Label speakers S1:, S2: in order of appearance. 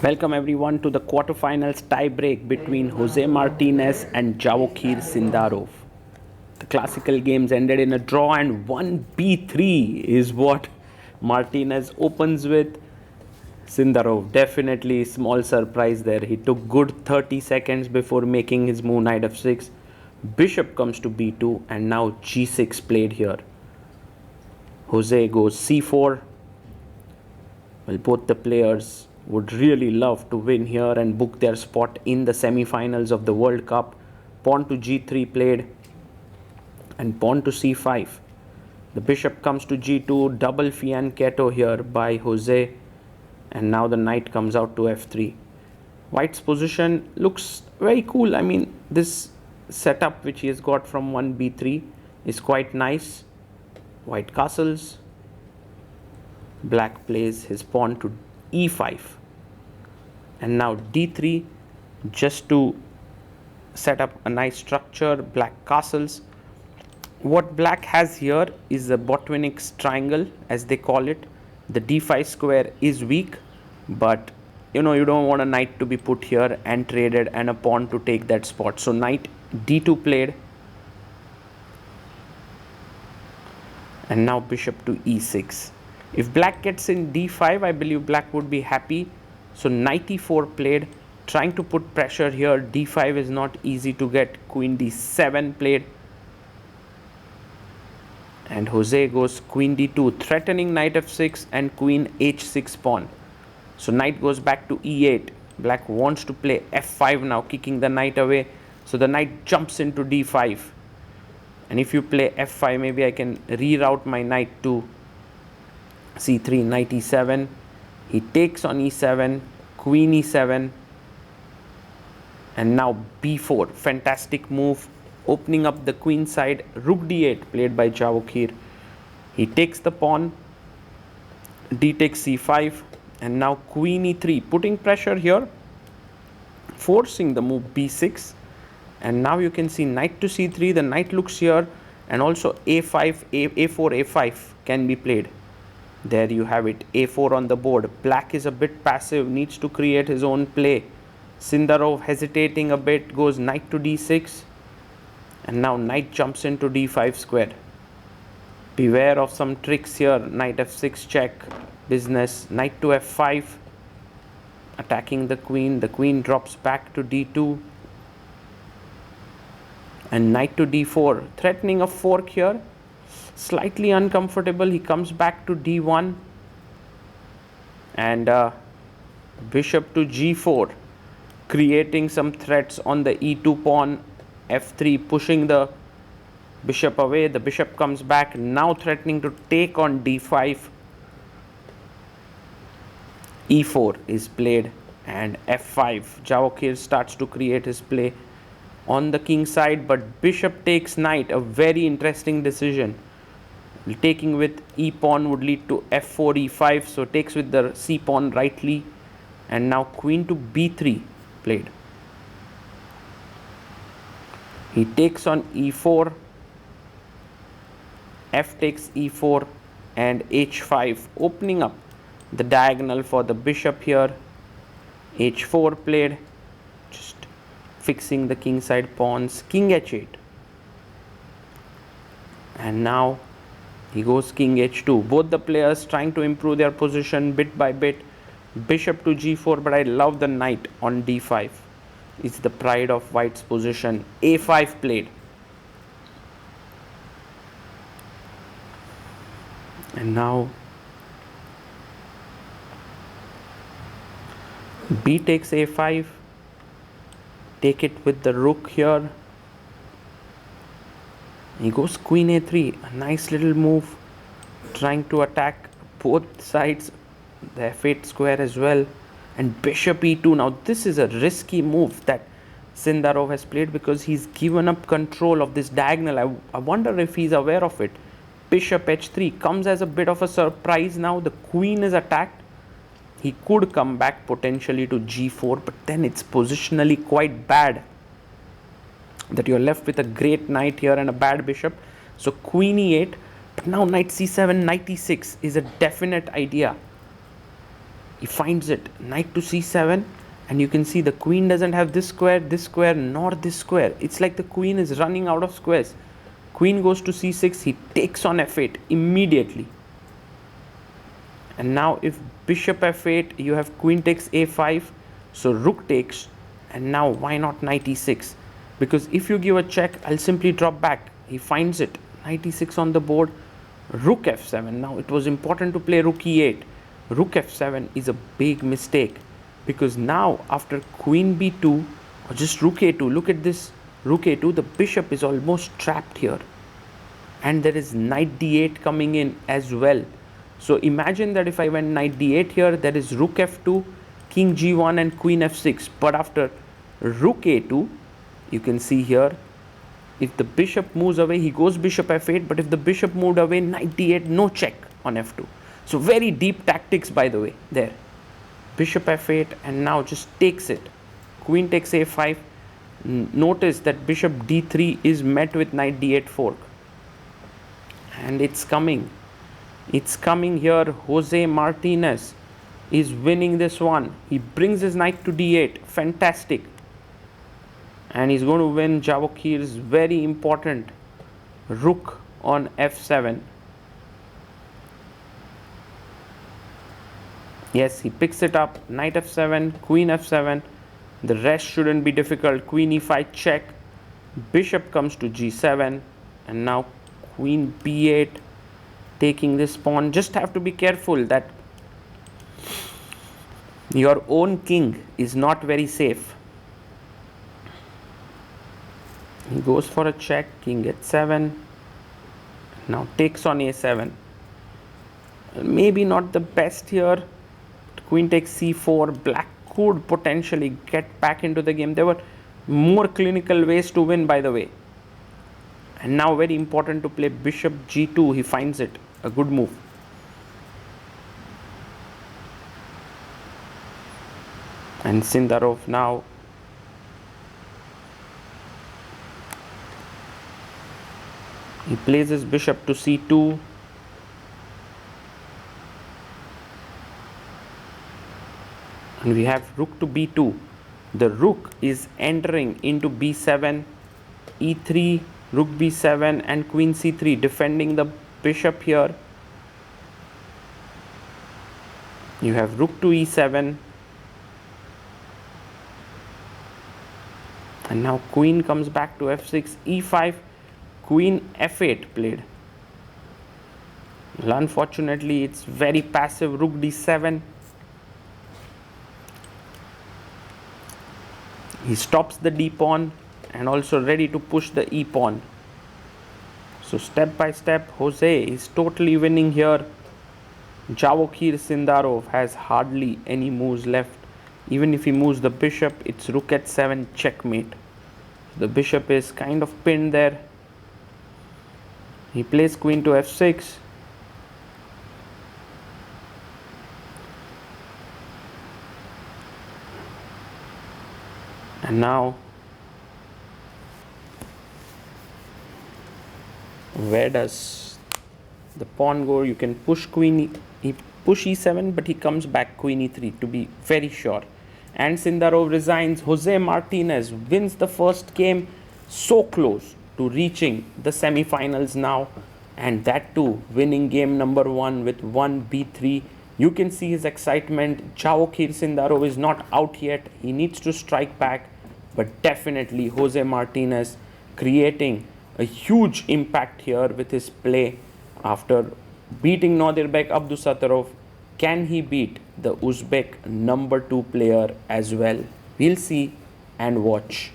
S1: Welcome everyone to the quarterfinals tie-break between Jose Martinez and Javokir Sindarov. The classical games ended in a draw and 1b3 is what Martinez opens with. Sindarov, definitely small surprise there. He took good 30 seconds before making his move knight f6. Bishop comes to b2 and now g6 played here. Jose goes c4. Well, both the players would really love to win here and book their spot in the semi-finals of the World Cup. Pawn to g3 played and pawn to c5. The bishop comes to g2, double fianchetto here by Jose, and now the knight comes out to f3. White's position looks very cool. I mean, this setup which he has got from 1b3 is quite nice. White castles. Black plays his pawn to e5 and now d3 just to set up a nice structure. Black castles. What black has here is a Botvinnik's triangle, as they call it. The d5 square is weak, but you don't want a knight to be put here and traded and a pawn to take that spot. So knight d2 played and now bishop to e6. If black gets in d5, I believe black would be happy. So knight e4 played, trying to put pressure here. d5 is not easy to get. Queen d7 played. And Jose goes queen d2, threatening knight f6 and queen h6 pawn. So knight goes back to e8. Black wants to play f5 now, kicking the knight away. So the knight jumps into d5. And if you play f5, maybe I can reroute my knight to c3, knight e7. He takes on e7, queen e7, and now b4. Fantastic move, opening up the queen side. Rook d8 played by Javokir. He takes the pawn, d takes c5, and now queen e3, putting pressure here, forcing the move b6. And now you can see knight to c3. The knight looks here, and also a5, a4, a5 can be played. There you have it, a4 on the board. Black is a bit passive, needs to create his own play. Sindarov hesitating a bit, goes knight to d6. And now knight jumps into d5 square. Beware of some tricks here. Knight f6 check, business. Knight to f5, attacking the queen. The queen drops back to d2. And knight to d4, threatening a fork here. Slightly uncomfortable. He comes back to d1 and bishop to g4, creating some threats on the e2 pawn. f3, pushing the bishop away. The bishop comes back, now threatening to take on d5. e4 is played and f5. Javokir starts to create his play on the king side, but bishop takes knight, a very interesting decision. Taking with e pawn would lead to f4, e5, so takes with the c pawn rightly, and now queen to b3 played. He takes on e4, f takes e4, and h5, opening up the diagonal for the bishop here. h4 played, just fixing the kingside pawns. King h8, and now he goes king h2. Both the players trying to improve their position bit by bit. Bishop to g4, but I love the knight on d5. It's the pride of white's position. a5 played. And now b takes a5. Take it with the rook here. He goes queen a3, a nice little move, trying to attack both sides, the f8 square as well, and bishop e2. Now this is a risky move that Sindarov has played because he's given up control of this diagonal. I wonder if he's aware of it. Bishop h3 comes as a bit of a surprise now. The queen is attacked. He could come back potentially to g4, but then it's positionally quite bad that you're left with a great knight here and a bad bishop. So queen e8, but now knight c7, knight e6 is a definite idea. He finds it. Knight to c7, and you can see the queen doesn't have this square, nor this square. It's like the queen is running out of squares. Queen goes to c6. He takes on f8 immediately. And now if bishop f8, you have queen takes a5, so rook takes, and now why not knight e6? Because if you give a check, I'll simply drop back. He finds it. Knight e6 on the board. Rook f7. Now it was important to play rook e8. Rook f7 is a big mistake, because now after queen b2 or just rook a2, look at this rook a2, the bishop is almost trapped here, and there is knight d8 coming in as well. So imagine that if I went knight d8 here, there is rook f2, king g1 and queen f6. But after rook a2, you can see here, if the bishop moves away, he goes bishop f8. But if the bishop moved away, knight d8, no check on f2. So very deep tactics, by the way, there. Bishop f8, and now just takes it. Queen takes a5. Notice that bishop d3 is met with knight d8 fork. And it's coming. It's coming here. Jose Martinez is winning this one. He brings his knight to d8. Fantastic. And he's going to win Javokir's very important rook on f7. Yes, he picks it up. Knight f7, queen f7. The rest shouldn't be difficult. Queen e5 check. Bishop comes to g7. And now queen b8. Taking this pawn. Just have to be careful that your own king is not very safe. He goes for a check. King h7. Now takes on a7. Maybe not the best here. Queen takes c4. Black could potentially get back into the game. There were more clinical ways to win, by the way. And now very important to play bishop g2. He finds it. A good move. And Sindarov now he plays his bishop to c2. And we have rook to b2. The rook is entering into b7, e3, rook b7 and queen c3, defending the bishop here. You have rook to e7. And now queen comes back to f6, e5, queen f8 played. Well, unfortunately, it's very passive. Rook d7. He stops the d pawn and also ready to push the e pawn. So step by step, Jose is totally winning here. Javokir Sindarov has hardly any moves left. Even if he moves the bishop, it's rook h7 checkmate. The bishop is kind of pinned there. He plays queen to f6. And now, where does the pawn go? You can push queen, he push e7, but he comes back queen e3 to be very sure. And Sindarov resigns. Jose Martinez wins the first game, so close to reaching the semi-finals now, and that too winning game number 1 with 1b3. You can see his excitement. Javokir Sindarov is not out yet. He needs to strike back, but definitely Jose Martinez creating a huge impact here with his play after beating Nodirbek Abdusattorov. Can he beat the Uzbek number 2 player as well? We'll see and watch.